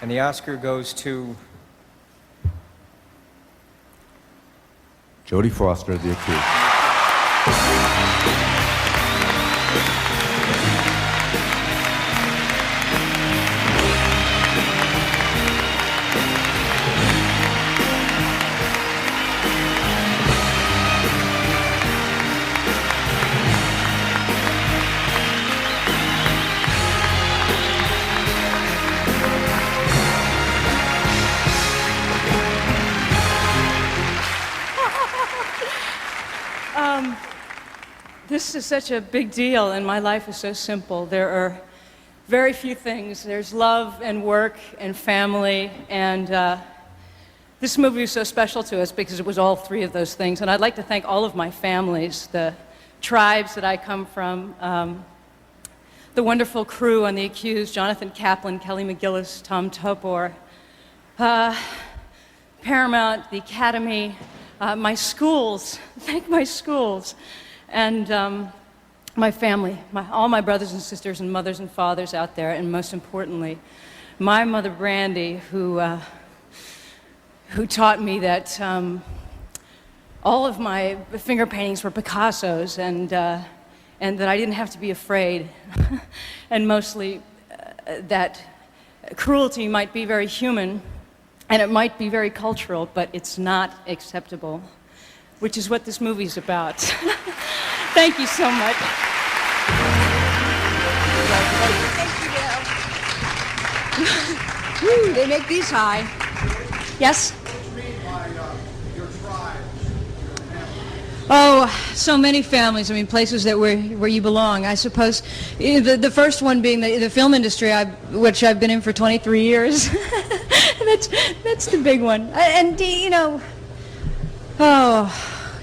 And the Oscar goes to Jodie Foster, The Accused. This is such a big deal, and my life is so simple. There are very few things. There's love and work and family, and this movie was so special to us because it was all three of those things. And I'd like to thank all of my families, the tribes that I come from, the wonderful crew on The Accused, Jonathan Kaplan, Kelly McGillis, Tom Topor, Paramount, the Academy, my schools, thank my schools, and my family, all my brothers and sisters and mothers and fathers out there, and most importantly, my mother Brandy, who taught me that all of my finger paintings were Picasso's, and that I didn't have to be afraid, and mostly that cruelty might be very human, and it might be very cultural, but it's not acceptable, which is what this movie's about. Thank you so much. Woo, they make these high. Yes? Oh, so many families. I mean, places that where you belong. I suppose the first one being the film industry, which I've been in for 23 years. That's the big one. And you know,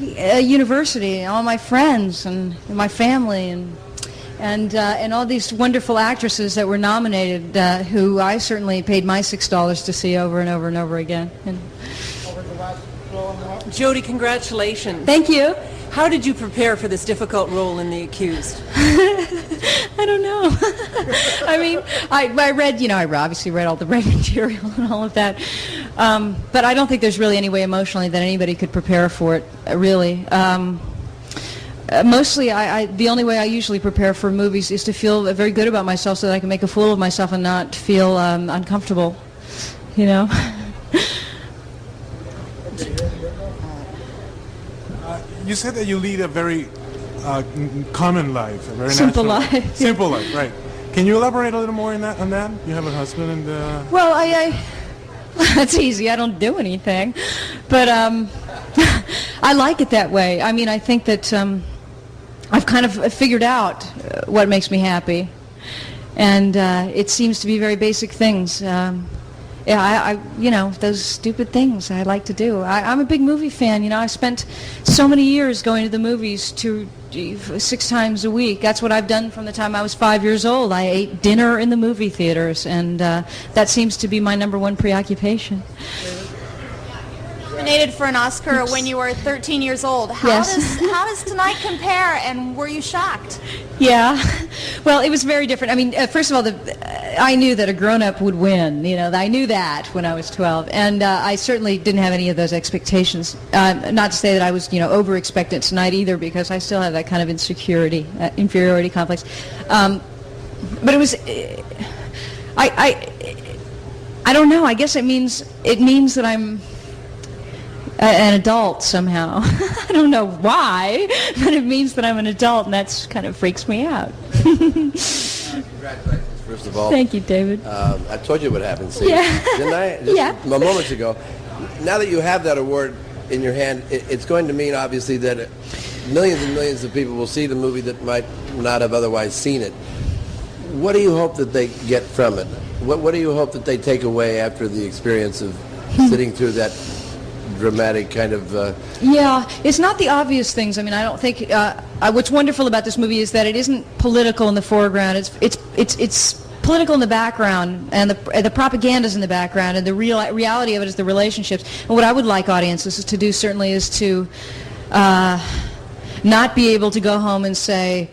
university, all my friends and my family, and all these wonderful actresses that were nominated, who I certainly paid my $6 to see over and over and over again. And Jodie, congratulations. thank you. How did you prepare for this difficult role in The Accused? I don't know. I mean, I read, you know, I obviously read all the red material and all of that. But I don't think there's really any way emotionally that anybody could prepare for it, really. Mostly, the only way I usually prepare for movies is to feel very good about myself so that I can make a fool of myself and not feel uncomfortable, you know? You said that you lead a very common life, a very Simple natural life. Simple life, right? Can you elaborate a little more on that? You have a husband and. Well, that's easy. I don't do anything, but I like it that way. I mean, I think that I've kind of figured out what makes me happy, and it seems to be very basic things. Yeah, you know, those stupid things I like to do. I'm a big movie fan, you know. I spent so many years going to the movies 6 times a week. That's what I've done from the time I was 5 years old. I ate dinner in the movie theaters, and that seems to be my #1 preoccupation. Nominated for an Oscar when you were 13 years old. How does tonight compare, and were you shocked? Yeah, well, it was very different. I mean, first of all, I knew that a grown-up would win. You know, I knew that when I was 12, and I certainly didn't have any of those expectations. Not to say that I was, you know, over-expectant tonight either, because I still have that kind of inferiority complex. But it was, I don't know. I guess it means that I'm an adult somehow. I don't know why, but it means that I'm an adult, and that's kind of freaks me out. Congratulations, first of all. Thank you, David. I told you what happened. See, Yeah. didn't I? Just moments ago. Now that you have that award in your hand, it's going to mean, obviously, that millions and millions of people will see the movie that might not have otherwise seen it. What do you hope that they get from it? What do you hope that they take away after the experience of sitting through that dramatic kind of... Yeah, it's not the obvious things. I mean, I don't think... what's wonderful about this movie is that it isn't political in the foreground. It's political in the background, and the propaganda's in the background, and the reality of it is the relationships. And what I would like audiences to do certainly is to not be able to go home and say,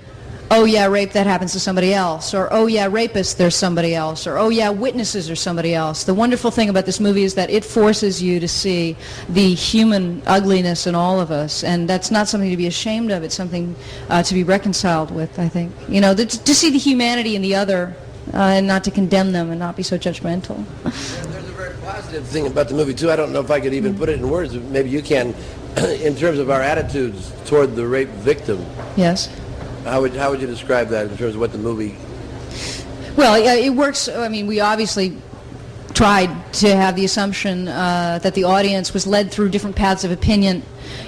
oh yeah, rape, that happens to somebody else, or oh yeah, rapist, there's somebody else, or oh yeah, witnesses are somebody else. The wonderful thing about this movie is that it forces you to see the human ugliness in all of us, and that's not something to be ashamed of. It's something to be reconciled with, I think. You know, to see the humanity in the other, and not to condemn them and not be so judgmental. There's a very positive thing about the movie too. I don't know if I could even put it in words. Maybe you can. In terms of our attitudes toward the rape victim. Yes. How would you describe that in terms of what the movie? Well, it works. I mean, we obviously tried to have the assumption that the audience was led through different paths of opinion,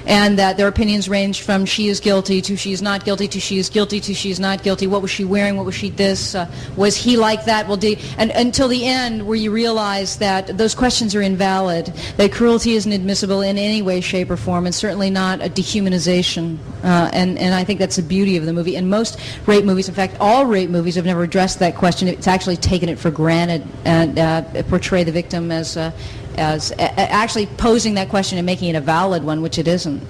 and that their opinions ranged from she is guilty to she is not guilty to she is guilty to she is not guilty. What was she wearing? What was she this? Was he like that? Well, and until the end, where you realize that those questions are invalid, that cruelty isn't admissible in any way, shape, or form, and certainly not a dehumanization. And I think that's the beauty of the movie. And most rape movies, in fact, all rape movies have never addressed that question. It's actually taken it for granted and portray the victim as actually posing that question and making it a valid one, which it isn't.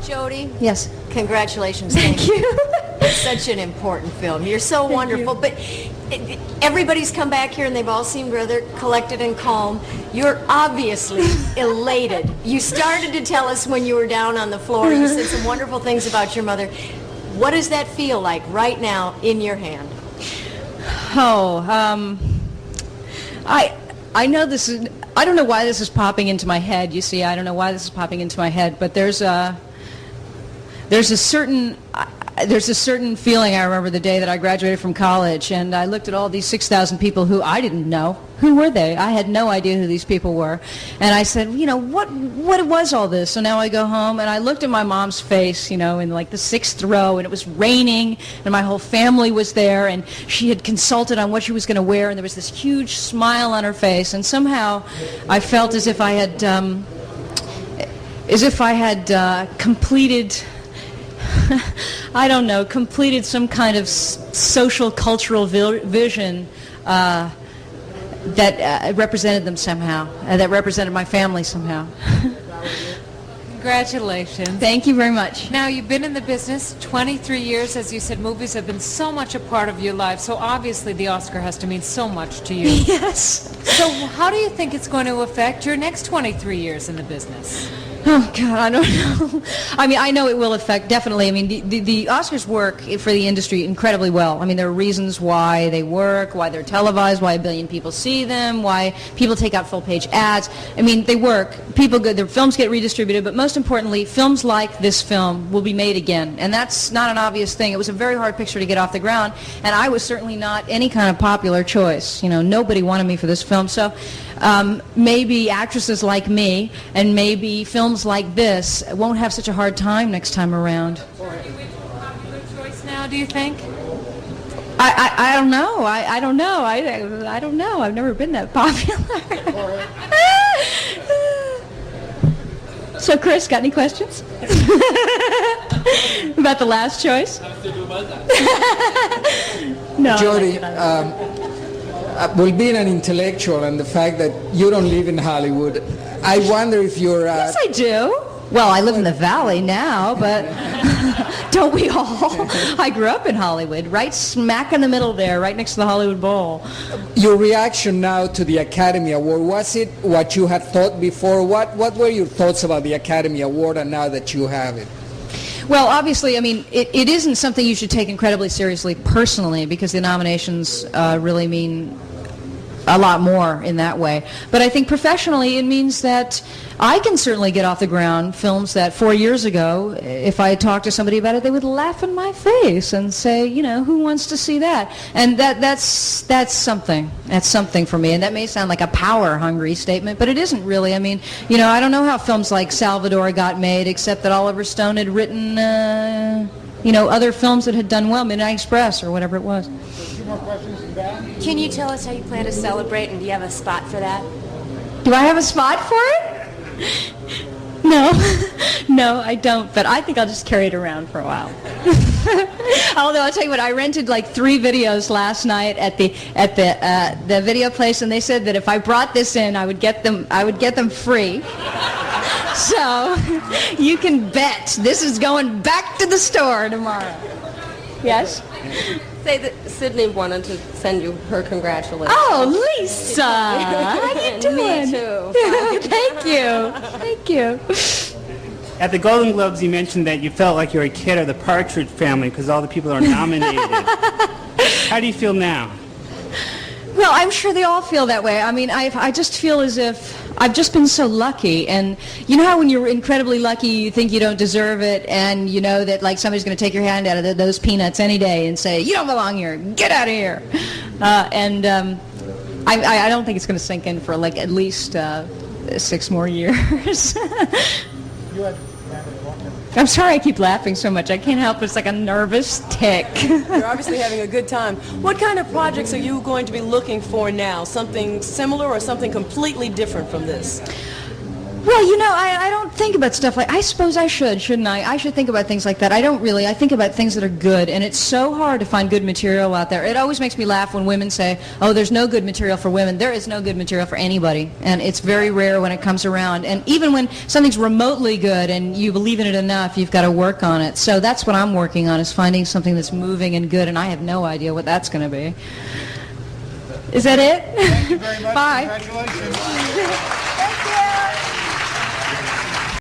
Jodie? Yes. Congratulations. Thank you. It's such an important film. You're so wonderful. But everybody's come back here and they've all seemed rather collected and calm. You're obviously elated. You started to tell us when you were down on the floor. You said some wonderful things about your mother. What does that feel like right now in your hand? I know this is, I don't know why this is popping into my head, you see. I don't know why this is popping into my head, but there's a certain feeling. I remember the day that I graduated from college, and I looked at all these 6,000 people who I didn't know. Who were they? I had no idea who these people were. And I said, you know, what was all this? So now I go home, and I looked at my mom's face, you know, in like the 6th row, and it was raining, and my whole family was there, and she had consulted on what she was going to wear, and there was this huge smile on her face, and somehow I felt as if I had completed I don't know, completed some kind of social cultural vision that represented them somehow, that represented my family somehow. Congratulations. Thank you very much. Now, you've been in the business 23 years. As you said, movies have been so much a part of your life, so obviously the Oscar has to mean so much to you. Yes. So how do you think it's going to affect your next 23 years in the business? Oh, God, I don't know. I mean, I know it will affect, definitely. I mean, the Oscars work for the industry incredibly well. I mean, there are reasons why they work, why they're televised, why 1 billion people see them, why people take out full-page ads. I mean, they work. People go, their films get redistributed, but most importantly, films like this film will be made again. And that's not an obvious thing. It was a very hard picture to get off the ground, and I was certainly not any kind of popular choice. You know, nobody wanted me for this film. So maybe actresses like me and maybe films like this won't have such a hard time next time around. Are you a popular choice now, do you think? I don't know. I don't know. I don't know. I've never been that popular. So, Chris, got any questions? About the last choice? No. Jodie, well, being an intellectual and the fact that you don't live in Hollywood, I wonder if you're... Yes, I do. Well, I live in the Valley now, but don't we all? I grew up in Hollywood, right smack in the middle there, right next to the Hollywood Bowl. Your reaction now to the Academy Award, was it what you had thought before? What were your thoughts about the Academy Award and now that you have it? Well, obviously, I mean, it isn't something you should take incredibly seriously personally, because the nominations really mean a lot more in that way. But I think professionally it means that I can certainly get off the ground films that 4 years ago, if I had talked to somebody about it, they would laugh in my face and say, you know, who wants to see that? And that's something. That's something for me. And that may sound like a power-hungry statement, but it isn't really. I mean, you know, I don't know how films like Salvador got made, except that Oliver Stone had written, you know, other films that had done well, Midnight Express or whatever it was. Can you tell us how you plan to celebrate, and do you have a spot for that? Do I have a spot for it? No. No, I don't, but I think I'll just carry it around for a while. Although I'll tell you what, I rented like 3 videos last night at the video place, and they said that if I brought this in, I would get them free. So you can bet this is going back to the store tomorrow. Yes? Say that Sydney wanted to send you her congratulations. Oh, Lisa! How you doing? Me too. Thank you. Thank you. At the Golden Globes, you mentioned that you felt like you were a kid of the Partridge Family because all the people are nominated. How do you feel now? Well, I'm sure they all feel that way. I mean, I just feel as if I've just been so lucky. And you know how when you're incredibly lucky, you think you don't deserve it, and you know that like somebody's going to take your hand out of those peanuts any day and say, you don't belong here, get out of here. I don't think it's going to sink in for like at least 6 more years. I'm sorry I keep laughing so much. I can't help it. It's like a nervous tick. You're obviously having a good time. What kind of projects are you going to be looking for now? Something similar or something completely different from this? Well, you know, I don't think about stuff like, I suppose I should, shouldn't I? I should think about things like that. I don't really. I think about things that are good, and it's so hard to find good material out there. It always makes me laugh when women say, oh, there's no good material for women. There is no good material for anybody, and it's very rare when it comes around. And even when something's remotely good and you believe in it enough, you've got to work on it. So that's what I'm working on, is finding something that's moving and good, and I have no idea what that's going to be. Is that it? Thank you very much. Bye. Congratulations.